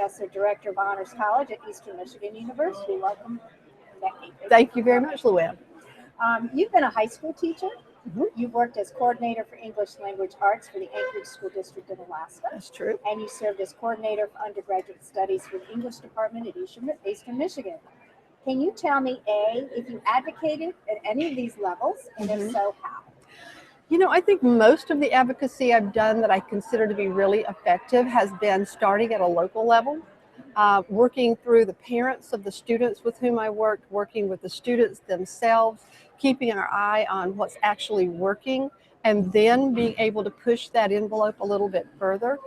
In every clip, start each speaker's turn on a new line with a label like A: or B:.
A: Professor, Director of Honors College at Eastern Michigan University. Welcome, Becky.
B: Thank you very much, Luann.
A: You've been a high school teacher.
B: Mm-hmm.
A: You've worked as coordinator for English Language Arts for the Anchorage School District in Alaska.
B: That's true.
A: And you served as coordinator for undergraduate studies for the English department at Eastern Michigan. Can you tell me, A, if you advocated at any of these levels, and if so, how?
B: You know, I think most of the advocacy I've done that I consider to be really effective has been starting at a local level, working through the parents of the students with whom I worked, working with the students themselves, keeping our eye on what's actually working, and then being able to push that envelope a little bit further.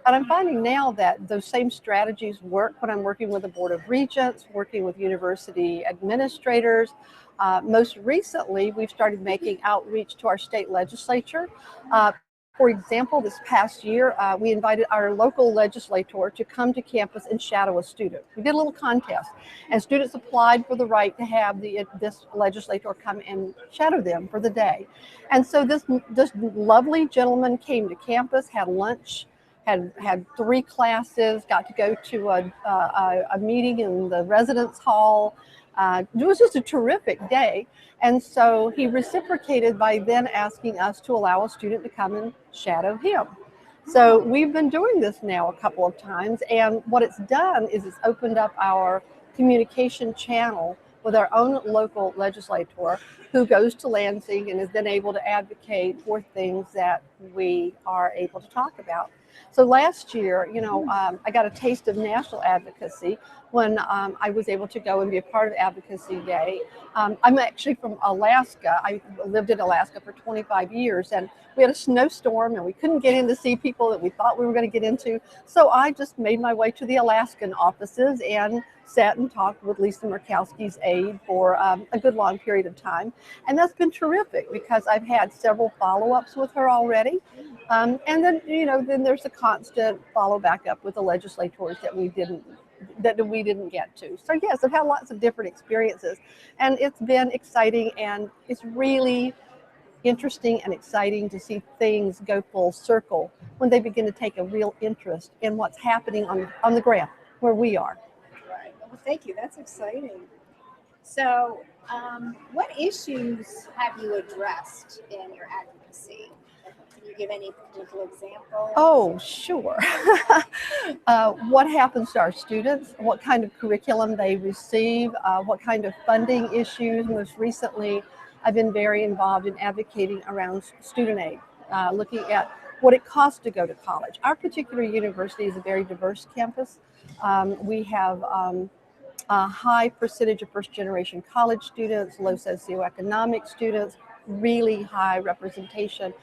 B: And I'm finding now that those same strategies work when I'm working with the Board of Regents, working with university administrators. Most recently, we've started making outreach to our state legislature. For example, this past year, we invited our local legislator to come to campus and shadow a student. We did a little contest, and students applied for the right to have this legislator come and shadow them for the day. And so this lovely gentleman came to campus, had lunch, had 3 classes, got to go to a meeting in the residence hall. It was just a terrific day. And so he reciprocated by then asking us to allow a student to come and shadow him. So we've been doing this now a couple of times, and what it's done is it's opened up our communication channel with our own local legislator who goes to Lansing and is then able to advocate for things that we are able to talk about. So last year, I got a taste of national advocacy when I was able to go and be a part of Advocacy Day. I'm actually from Alaska. I lived in Alaska for 25 years, and we had a snowstorm and we couldn't get in to see people that we thought we were going to get into. So I just made my way to the Alaskan offices and sat and talked with Lisa Murkowski's aide for a good long period of time. And that's been terrific because I've had several follow-ups with her already. And then, then there's a constant follow back up with the legislators that we didn't get to. So yes, I've had lots of different experiences, and it's been exciting, and it's really interesting and exciting to see things go full circle when they begin to take a real interest in what's happening on the ground where we are.
A: Right. Well, thank you. That's exciting. So, what issues have you addressed in your advocacy? Can you give any particular examples?
B: Oh, sure. What happens to our students, what kind of curriculum they receive, what kind of funding issues. Most recently, I've been very involved in advocating around student aid, looking at what it costs to go to college. Our particular university is a very diverse campus. We have a high percentage of first-generation college students, low socioeconomic students, really high representation,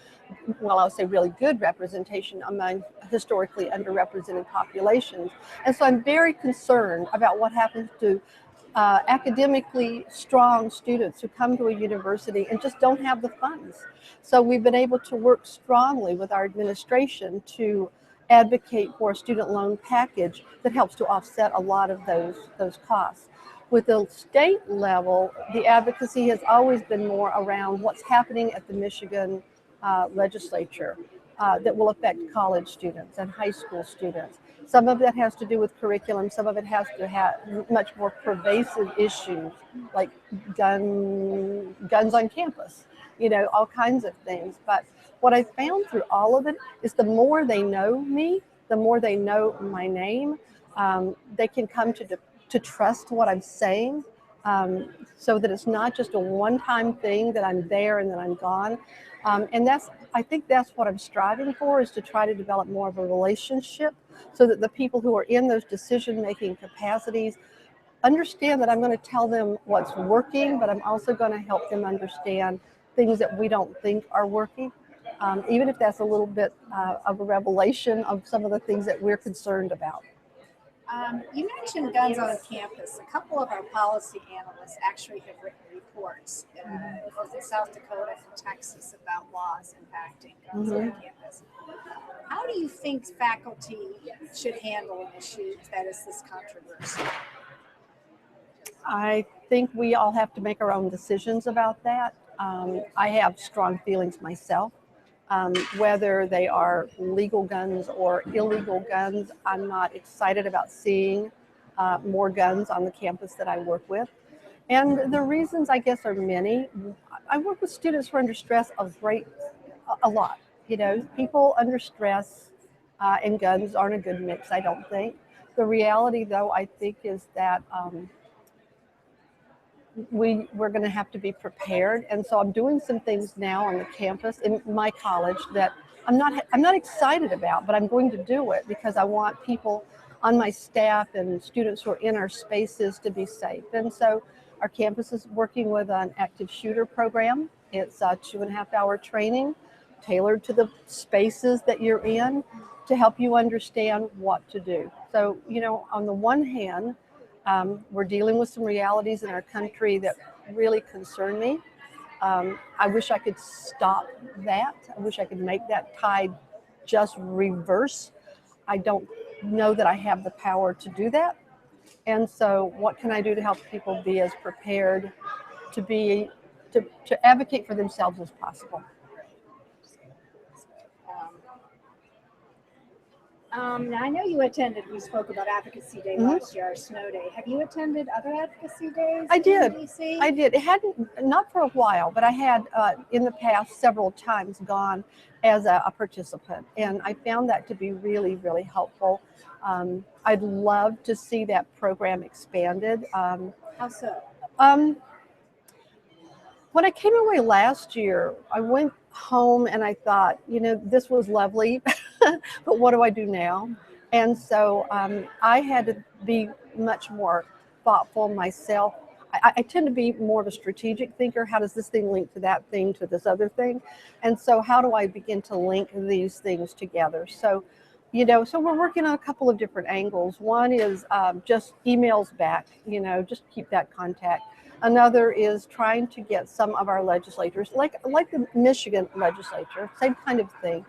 B: well, I'll say really good representation among historically underrepresented populations. And so I'm very concerned about what happens to academically strong students who come to a university and just don't have the funds. So we've been able to work strongly with our administration to advocate for a student loan package that helps to offset a lot of those costs. With the state level, the advocacy has always been more around what's happening at the Michigan legislature that will affect college students and high school students. Some of that has to do with curriculum. Some of it has to have much more pervasive issues like guns on campus, all kinds of things. But what I found through all of it is the more they know me, the more they know my name, they can come to trust what I'm saying, so that it's not just a one-time thing that I'm there and then I'm gone. And I think that's what I'm striving for, is to try to develop more of a relationship so that the people who are in those decision-making capacities understand that I'm going to tell them what's working, but I'm also going to help them understand things that we don't think are working, even if that's a little bit of a revelation of some of the things that we're concerned about.
A: You mentioned guns on campus. A couple of our policy analysts actually have written reports, both in South Dakota and Texas, about laws impacting guns on campus. How do you think faculty should handle an issue that is this controversial?
B: I think we all have to make our own decisions about that. I have strong feelings myself Whether they are legal guns or illegal guns, I'm not excited about seeing more guns on the campus that I work with. And the reasons, I guess, are many. I work with students who are under stress a lot. You know, people under stress and guns aren't a good mix, I don't think. The reality, though, I think is that we're going to have to be prepared. And so I'm doing some things now on the campus in my college that I'm not excited about, but I'm going to do it because I want people on my staff and students who are in our spaces to be safe. And so our campus is working with an active shooter program. It's a 2.5-hour training tailored to the spaces that you're in to help you understand what to do. So, you know, on the one hand, we're dealing with some realities in our country that really concern me. I wish I could stop that. I wish I could make that tide just reverse. I don't know that I have the power to do that. And so what can I do to help people be as prepared to advocate for themselves as possible?
A: Now I know you attended, we spoke about Advocacy Day last year, our snow day. Have you attended other advocacy days?
B: I did.
A: In DC?
B: I did. It hadn't, not for a while, but I had in the past several times gone as a participant. And I found that to be really, really helpful. I'd love to see that program expanded.
A: How so?
B: When I came away last year, I went home and I thought, you know, this was lovely, but what do I do now? And so I had to be much more thoughtful myself. I tend to be more of a strategic thinker. How does this thing link to that thing, to this other thing? And so how do I begin to link these things together? So, you know, so we're working on a couple of different angles. One is just emails back, you know, just keep that contact. Another is trying to get some of our legislators, like the Michigan legislature, same kind of thing.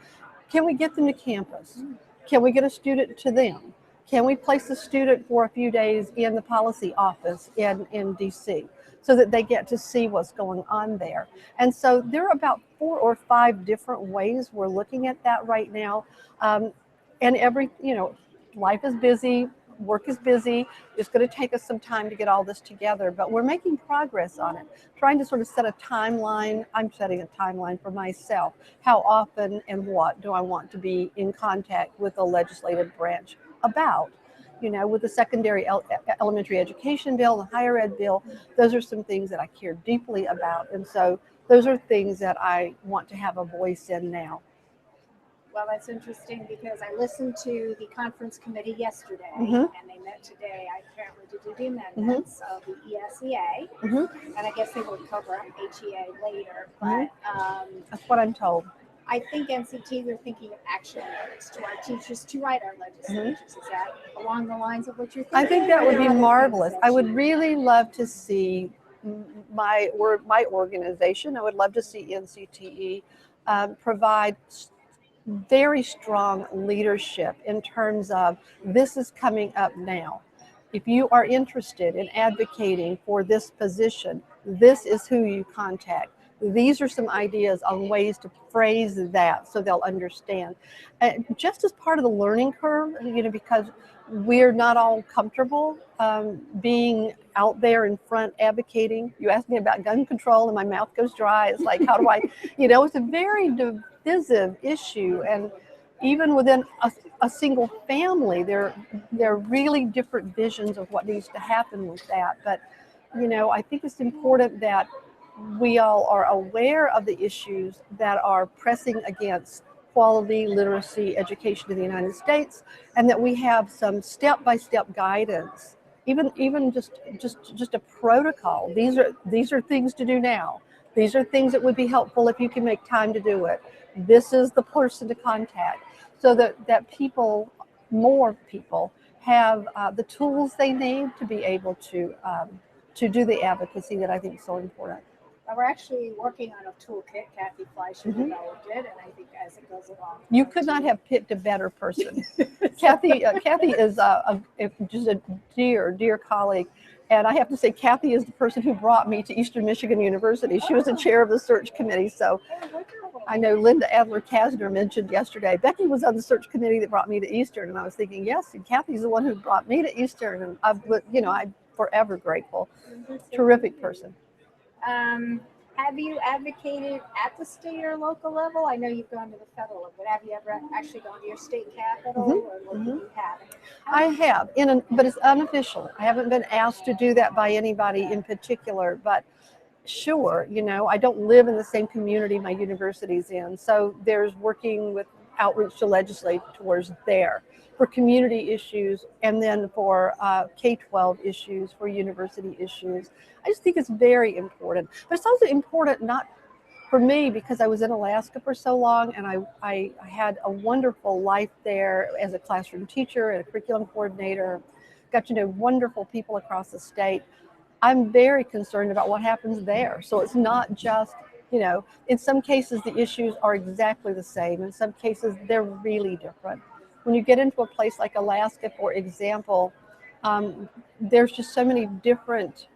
B: Can we get them to campus? Can we get a student to them? Can we place a student for a few days in the policy office in DC so that they get to see what's going on there? And so there are about 4 or 5 different ways we're looking at that right now. And you know, life is busy. Work is busy. It's going to take us some time to get all this together, but we're making progress on it, trying to sort of set a timeline. I'm setting a timeline for myself. How often and what do I want to be in contact with the legislative branch about? You know, with the secondary elementary education bill, the higher ed bill, those are some things that I care deeply about. And so those are things that I want to have a voice in now.
A: Well, that's interesting because I listened to the conference committee yesterday, and they met today, apparently, to do the amendments of the ESEA, and I guess they will cover up HEA later, but
B: that's what I'm told.
A: I think NCTE, they're thinking of action notes to our teachers to write our legislatures. Is that along the lines of what you're thinking?
B: I think that would be marvelous. I would really love to see my organization, I would love to see NCTE provide very strong leadership in terms of this is coming up now. If you are interested in advocating for this position, this is who you contact. These are some ideas on ways to phrase that so they'll understand. Just as part of the learning curve, you know, because we're not all comfortable being out there in front advocating. You asked me about gun control and my mouth goes dry. It's like, how do I, you know, it's a very divisive issue. And even within a single family, there are really different visions of what needs to happen with that. But, you know, I think it's important that we all are aware of the issues that are pressing against quality literacy education in the United States, and that we have some step-by-step guidance, even just a protocol. These are things to do now. These are things that would be helpful if you can make time to do it. This is the person to contact, so that more people have the tools they need to be able to do the advocacy that I think is so important.
A: We're actually working on a toolkit. Kathy Fleischer developed it, and I think as it goes along.
B: You could not have picked a better person. Kathy is just a dear colleague. And I have to say, Kathy is the person who brought me to Eastern Michigan University. She was the chair of the search committee. So I know Linda Adler-Kasner mentioned yesterday, Becky was on the search committee that brought me to Eastern. And I was thinking, yes, and Kathy's the one who brought me to Eastern. And I'm forever grateful. Terrific person.
A: Have you advocated at the state or local level? I know you've gone to the federal level, but have you ever actually gone to your state capital, or what you have?
B: I have, but it's unofficial. I haven't been asked to do that by anybody in particular, but sure, I don't live in the same community my university's in, so there's working with outreach to legislators there for community issues, and then for K-12 issues, for university issues. I just think it's very important, but it's also important not for me because I was in Alaska for so long, and I had a wonderful life there as a classroom teacher and a curriculum coordinator, got to know wonderful people across the state. I'm very concerned about what happens there. So it's not just, in some cases the issues are exactly the same. In some cases they're really different. When you get into a place like Alaska, for example, there's just so many different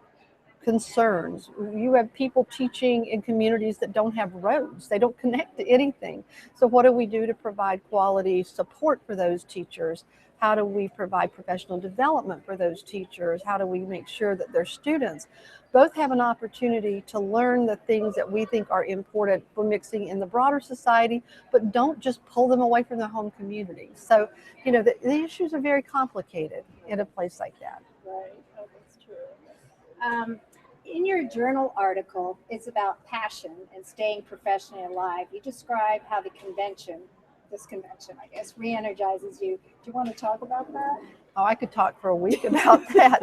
B: concerns. You have people teaching in communities that don't have roads. They don't connect to anything. So what do we do to provide quality support for those teachers? How do we provide professional development for those teachers? How do we make sure that their students both have an opportunity to learn the things that we think are important for mixing in the broader society, but don't just pull them away from their home community? So, the issues are very complicated in a place like that.
A: Right, oh, that's true. In your journal article, it's about passion and staying professionally alive. You describe how this convention, I guess, re-energizes you. Do you want to talk about that?
B: Oh, I could talk for a week about that.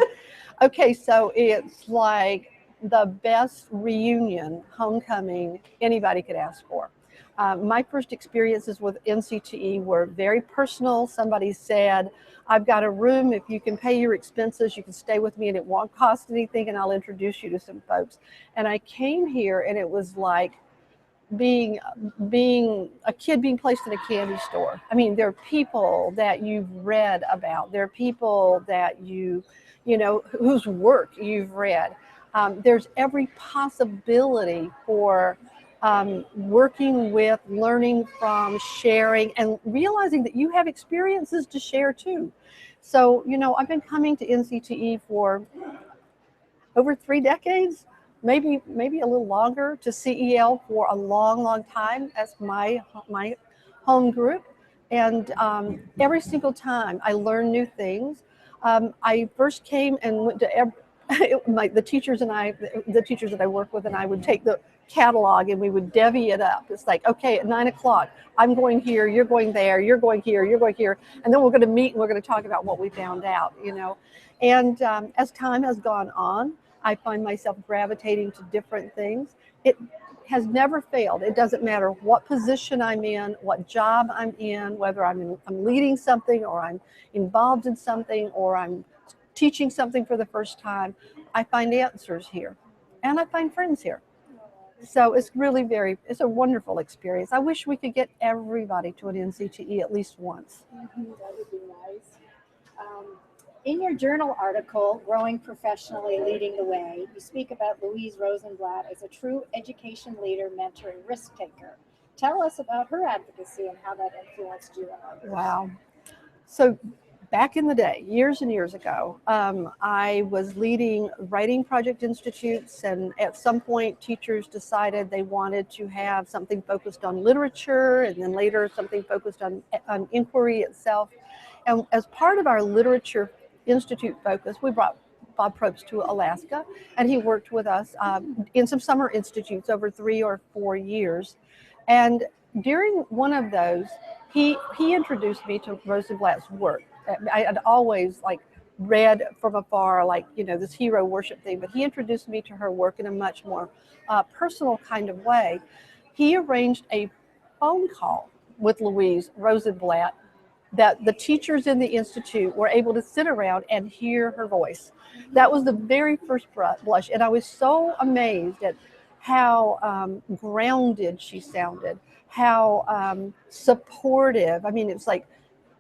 B: Okay, so it's like the best reunion, homecoming anybody could ask for. My first experiences with NCTE were very personal. Somebody said, I've got a room, if you can pay your expenses, you can stay with me and it won't cost anything, and I'll introduce you to some folks. And I came here and it was like being a kid being placed in a candy store. I mean, there are people that you've read about. There are people that whose work you've read. There's every possibility for working with, learning from, sharing, and realizing that you have experiences to share too. So, I've been coming to NCTE for over 3 decades, maybe a little longer, to CEL for a long time as my home group. And every single time I learn new things. I first came and went to the teachers that I work with and I would take the catalog and we would divvy it up. It's like, okay, at 9 o'clock, I'm going here, you're going there, you're going here, you're going here. And then we're going to meet and we're going to talk about what we found out, And as time has gone on, I find myself gravitating to different things. It has never failed. It doesn't matter what position I'm in, what job I'm in, whether I'm leading something or I'm involved in something or I'm teaching something for the first time. I find answers here and I find friends here. So it's really it's a wonderful experience. I wish we could get everybody to an NCTE at least once.
A: That would be nice. In your journal article, Growing Professionally, Leading the Way, you speak about Louise Rosenblatt as a true education leader, mentor, and risk taker. Tell us about her advocacy and how that influenced you and others.
B: Wow. So back in the day, years and years ago, I was leading writing project institutes, and at some point teachers decided they wanted to have something focused on literature, and then later something focused on inquiry itself. And as part of our literature institute focus, we brought Bob Probst to Alaska, and he worked with us in some summer institutes over 3 or 4 years. And during one of those, he introduced me to Rosenblatt's work. I had always read from afar, this hero worship thing, but he introduced me to her work in a much more personal kind of way. He arranged a phone call with Louise Rosenblatt that the teachers in the institute were able to sit around and hear her voice. That was the very first blush, and I was so amazed at how grounded she sounded, how supportive. I mean, it's like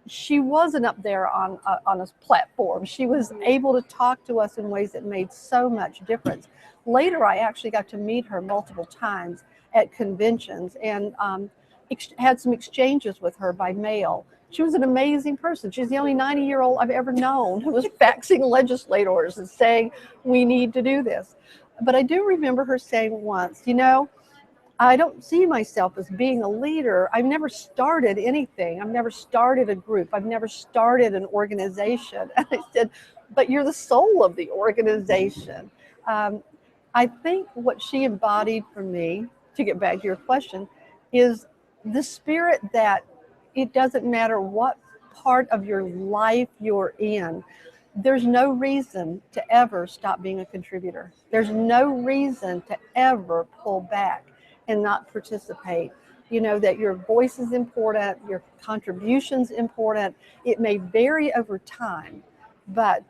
B: she wasn't up there on a platform. She was able to talk to us in ways that made so much difference. Later, I actually got to meet her multiple times at conventions and had some exchanges with her by mail. She was an amazing person. She's the only 90-year-old I've ever known who was faxing legislators and saying, we need to do this. But I do remember her saying once, you know, I don't see myself as being a leader. I've never started anything. I've never started a group. I've never started an organization. And I said, but you're the soul of the organization. Um, I think what she embodied for me, to get back to your question, is the spirit that it doesn't matter what part of your life you're in. There's no reason to ever stop being a contributor. There's no reason to ever pull back and not participate. You know that your voice is important, your contribution's important. It may vary over time, but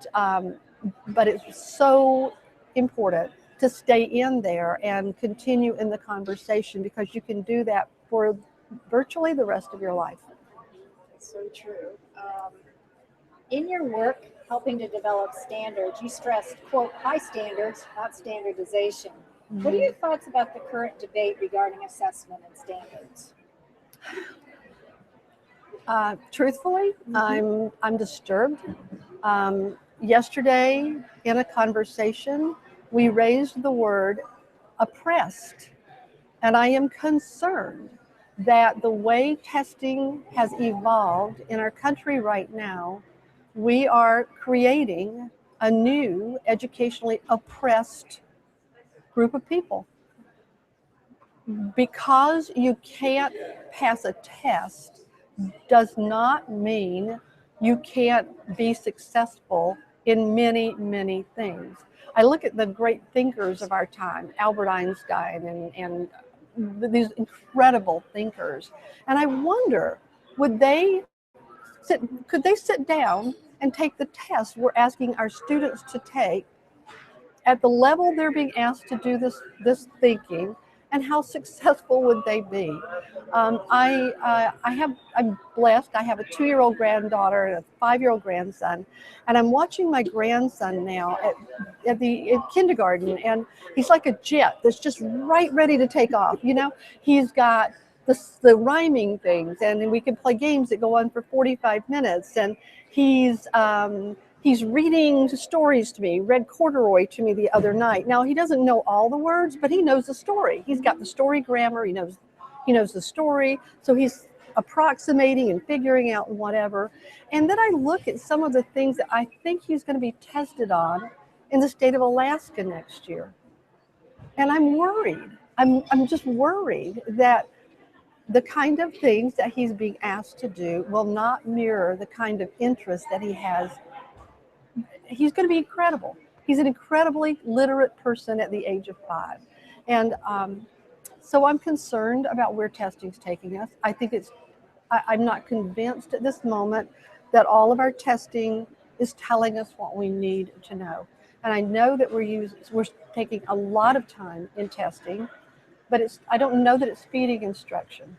B: it's so important to stay in there and continue in the conversation, because you can do that for virtually the rest of your life.
A: So true. In your work, helping to develop standards, you stressed, quote, high standards, not standardization. What are your thoughts about the current debate regarding assessment and standards?
B: Truthfully, I'm disturbed. Yesterday, in a conversation, we raised the word oppressed, and I am concerned that the way testing has evolved in our country right now, we are creating a new educationally oppressed group of people. Because you can't pass a test does not mean you can't be successful in many, many things. I look at the great thinkers of our time, Albert Einstein and these incredible thinkers, and I wonder, could they sit down and take the test we're asking our students to take at the level they're being asked to do this thinking, and how successful would they be? I'm blessed. I have a 2-year-old granddaughter and a 5-year-old grandson, and I'm watching my grandson now at kindergarten, and he's like a jet that's just right ready to take off. You know, he's got the rhyming things, and we can play games that go on for 45 minutes, and he's reading stories to me, read Corduroy to me the other night. Now, he doesn't know all the words, but he knows the story. He's got the story grammar. He knows the story. So he's approximating and figuring out whatever. And then I look at some of the things that I think he's going to be tested on in the state of Alaska next year. And I'm worried. I'm just worried that the kind of things that he's being asked to do will not mirror the kind of interest that he has. He's going to be incredible. He's an incredibly literate person at the age of 5. And so I'm concerned about where testing's taking us. I think I'm not convinced at this moment that all of our testing is telling us what we need to know. And I know that we're taking a lot of time in testing, but I don't know that it's feeding instruction.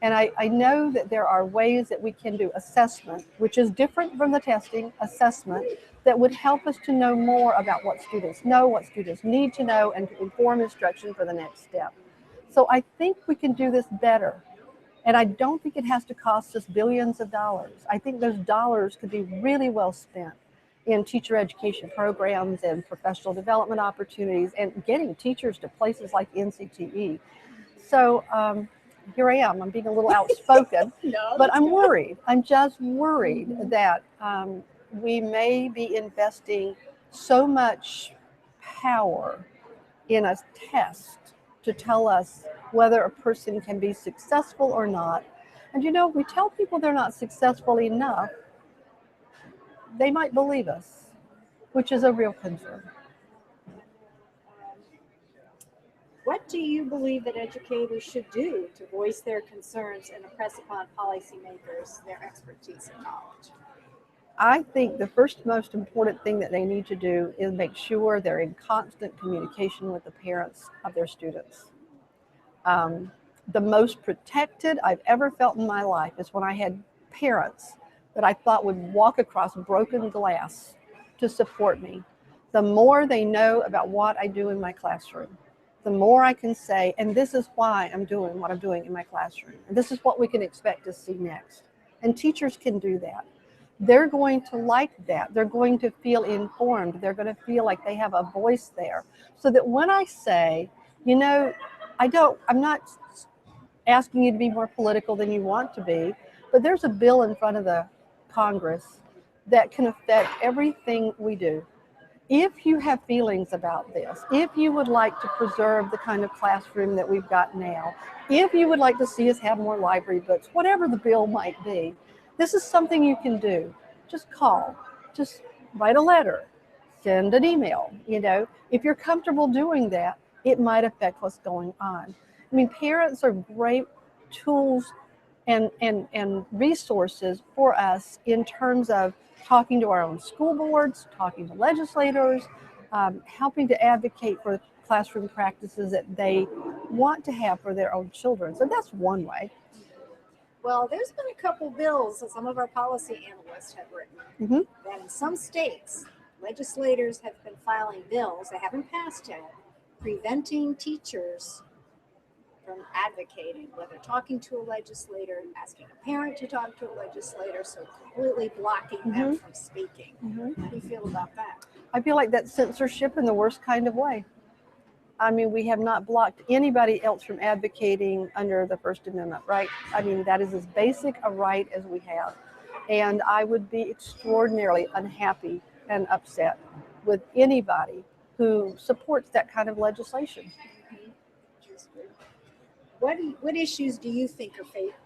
B: And I know that there are ways that we can do assessment, which is different from the testing, assessment, that would help us to know more about what students know, what students need to know, and to inform instruction for the next step. So I think we can do this better. And I don't think it has to cost us billions of dollars. I think those dollars could be really well spent in teacher education programs and professional development opportunities and getting teachers to places like NCTE. So here I am. I'm being a little outspoken, but I'm worried. I'm just worried that we may be investing so much power in a test to tell us whether a person can be successful or not. And you know, if we tell people they're not successful enough, they might believe us, which is a real concern.
A: What do you believe that educators should do to voice their concerns and impress upon policymakers their expertise and knowledge?
B: I think the first most important thing that they need to do is make sure they're in constant communication with the parents of their students. The most protected I've ever felt in my life is when I had parents that I thought would walk across broken glass to support me, the more they know about what I do in my classroom, the more I can say, and this is why I'm doing what I'm doing in my classroom. And this is what we can expect to see next. And teachers can do that. They're going to like that. They're going to feel informed. They're going to feel like they have a voice there. So that when I say, you know, I'm not asking you to be more political than you want to be, but there's a bill in front of the Congress that can affect everything we do. If you have feelings about this, if you would like to preserve the kind of classroom that we've got now, if you would like to see us have more library books, whatever the bill might be, this is something you can do. Just call, just write a letter, send an email. You know, if you're comfortable doing that, it might affect what's going on. I mean, parents are great tools and resources for us in terms of talking to our own school boards, talking to legislators, helping to advocate for classroom practices that they want to have for their own children. So that's one way.
A: Well, there's been a couple bills that some of our policy analysts have written that in some states, legislators have been filing bills, they haven't passed yet, preventing teachers from advocating, whether talking to a legislator, asking a parent to talk to a legislator, so completely blocking them from speaking. How do you feel about that?
B: I feel like that's censorship in the worst kind of way. I mean, we have not blocked anybody else from advocating under the First Amendment, right? I mean, that is as basic a right as we have. And I would be extraordinarily unhappy and upset with anybody who supports that kind of legislation.
A: What issues do you think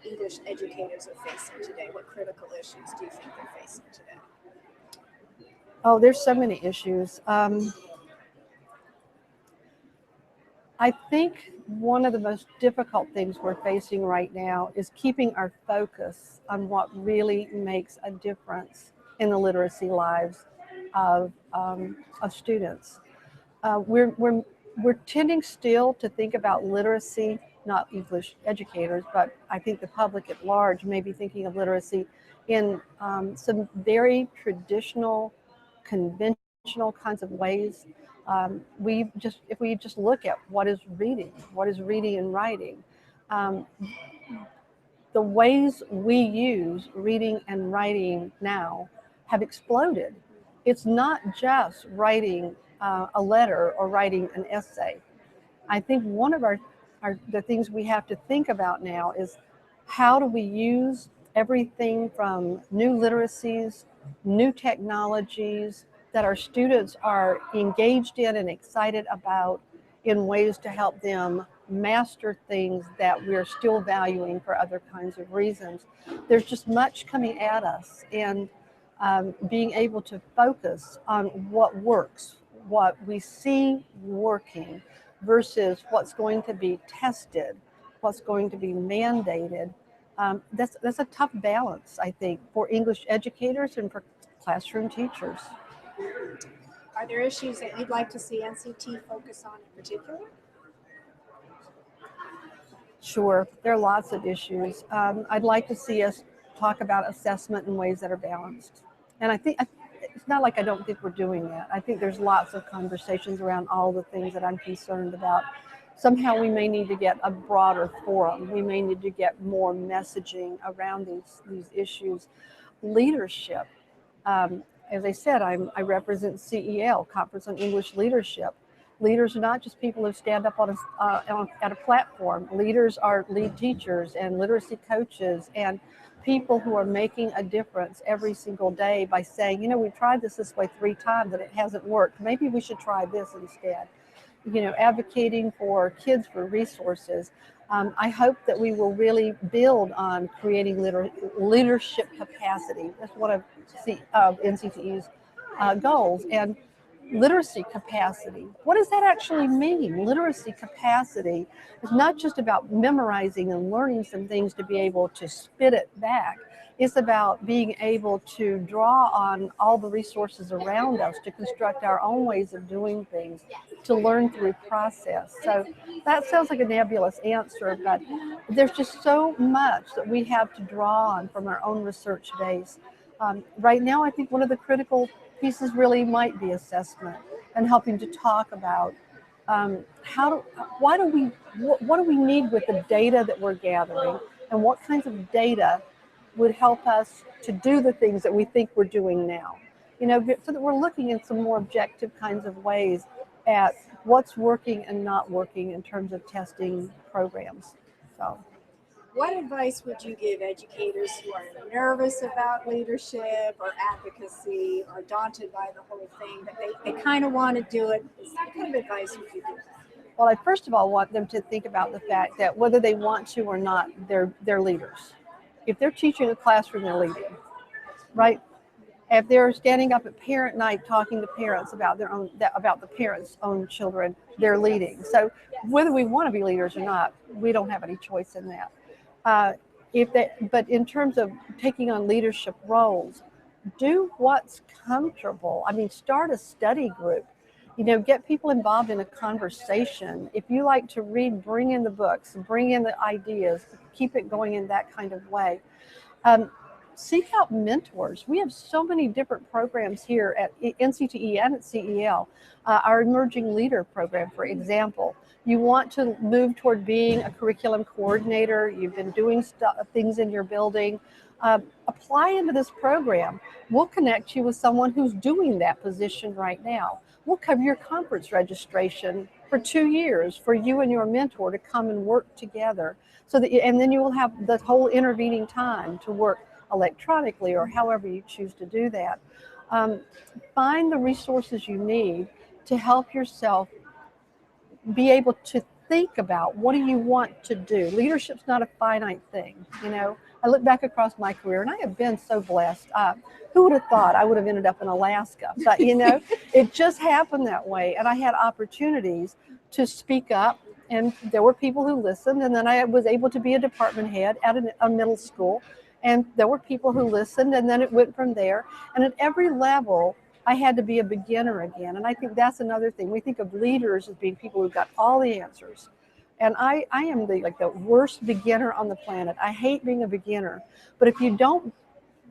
A: English educators are facing today? What critical issues do you think they're facing today?
B: Oh, there's so many issues. I think one of the most difficult things we're facing right now is keeping our focus on what really makes a difference in the literacy lives of students. We're tending still to think about literacy, not English educators, but I think the public at large may be thinking of literacy in some very traditional, conventional kinds of ways. If we just look at what is reading and writing, the ways we use reading and writing now have exploded. It's not just writing a letter or writing an essay. I think one of the things we have to think about now is how do we use everything from new literacies, new technologies that our students are engaged in and excited about in ways to help them master things that we're still valuing for other kinds of reasons. There's just much coming at us, and being able to focus on what works, what we see working versus what's going to be tested, what's going to be mandated. That's a tough balance, I think, for English educators and for classroom teachers.
A: Are there issues that you'd like to see NCTE focus on in particular?
B: Sure, there are lots of issues. I'd like to see us talk about assessment in ways that are balanced. And I think it's not like I don't think we're doing that. I think there's lots of conversations around all the things that I'm concerned about. Somehow we may need to get a broader forum. We may need to get more messaging around these issues. Leadership. As I said, I represent CEL, Conference on English Leadership. Leaders are not just people who stand up at a platform. Leaders are lead teachers and literacy coaches and people who are making a difference every single day by saying, you know, we've tried this way 3 times and it hasn't worked. Maybe we should try this instead. You know, advocating for kids for resources. I hope that we will really build on creating leadership capacity. That's one of NCTE's goals. And literacy capacity. What does that actually mean? Literacy capacity is not just about memorizing and learning some things to be able to spit it back. It's about being able to draw on all the resources around us to construct our own ways of doing things, to learn through process. So that sounds like a nebulous answer, but there's just so much that we have to draw on from our own research base Right now, I think one of the critical pieces really might be assessment and helping to talk about what do we need with the data that we're gathering, and what kinds of data would help us to do the things that we think we're doing now. So that we're looking in some more objective kinds of ways at what's working and not working in terms of testing programs. So.
A: What advice would you give educators who are nervous about leadership or advocacy or daunted by the whole thing, that they kind of want to do it? What kind of advice would you give them?
B: Well, I first of all want them to think about the fact that whether they want to or not, they're leaders. If they're teaching a classroom, they're leading, right? If they're standing up at parent night talking to parents about about the parents' own children, they're leading. So whether we want to be leaders or not, we don't have any choice in that. But in terms of taking on leadership roles, do what's comfortable. I mean, start a study group. Get people involved in a conversation. If you like to read, bring in the books, bring in the ideas, keep it going in that kind of way. Seek out mentors. We have so many different programs here at NCTE and at CEL. Our Emerging Leader program, for example. You want to move toward being a curriculum coordinator. You've been doing things in your building. Apply into this program. We'll connect you with someone who's doing that position right now. We'll cover your conference registration for 2 years for you and your mentor to come and work together. And then you will have the whole intervening time to work electronically or however you choose to do that. Find the resources you need to help yourself be able to think about what do you want to do. Leadership's not a finite thing. I look back across my career and I have been so blessed. Who would have thought I would have ended up in Alaska? But it just happened that way. And I had opportunities to speak up, and there were people who listened. And then I was able to be a department head at a middle school, and there were people who listened, and then it went from there. And at every level, I had to be a beginner again. And I think that's another thing. We think of leaders as being people who've got all the answers. And I am the worst beginner on the planet. I hate being a beginner. But if you don't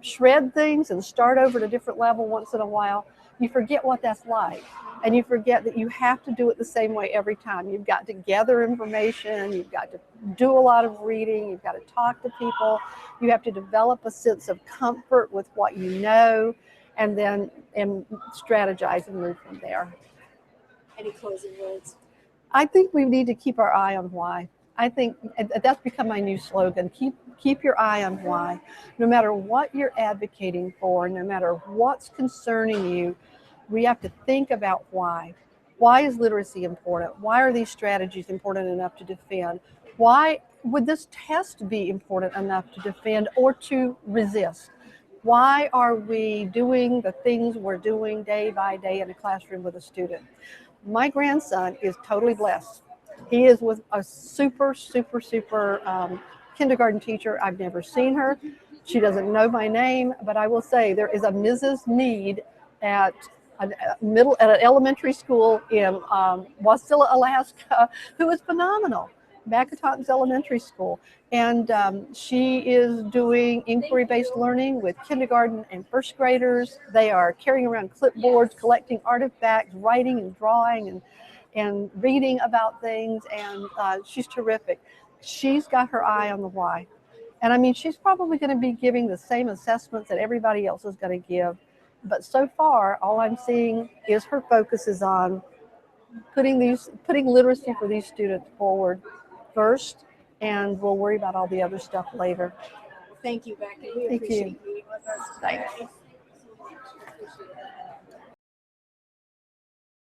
B: shred things and start over at a different level once in a while, you forget what that's like. And you forget that you have to do it the same way every time. You've got to gather information. You've got to do a lot of reading. You've got to talk to people. You have to develop a sense of comfort with what you know, and then strategize and move from there.
A: Any closing words?
B: I think we need to keep our eye on why. I think that's become my new slogan. Keep your eye on why. No matter what you're advocating for, no matter what's concerning you, we have to think about why. Why is literacy important? Why are these strategies important enough to defend? Why would this test be important enough to defend or to resist? Why are we doing the things we're doing day by day in a classroom with a student? My grandson is totally blessed. He is with a super kindergarten teacher. I've never seen her. She doesn't know my name, but I will say there is a Mrs. Mead at an elementary school in Wasilla, Alaska, who is phenomenal. Macatons Elementary School. And she is doing inquiry-based learning with kindergarten and first graders. They are carrying around clipboards, collecting artifacts, writing and drawing and reading about things. And she's terrific. She's got her eye on the why. And I mean, she's probably going to be giving the same assessments that everybody else is going to give. But so far, all I'm seeing is her focus is on putting literacy for these students forward first, and we'll worry about all the other stuff later.
A: Thank you, Becky. We appreciate you being with us today.
B: Thanks.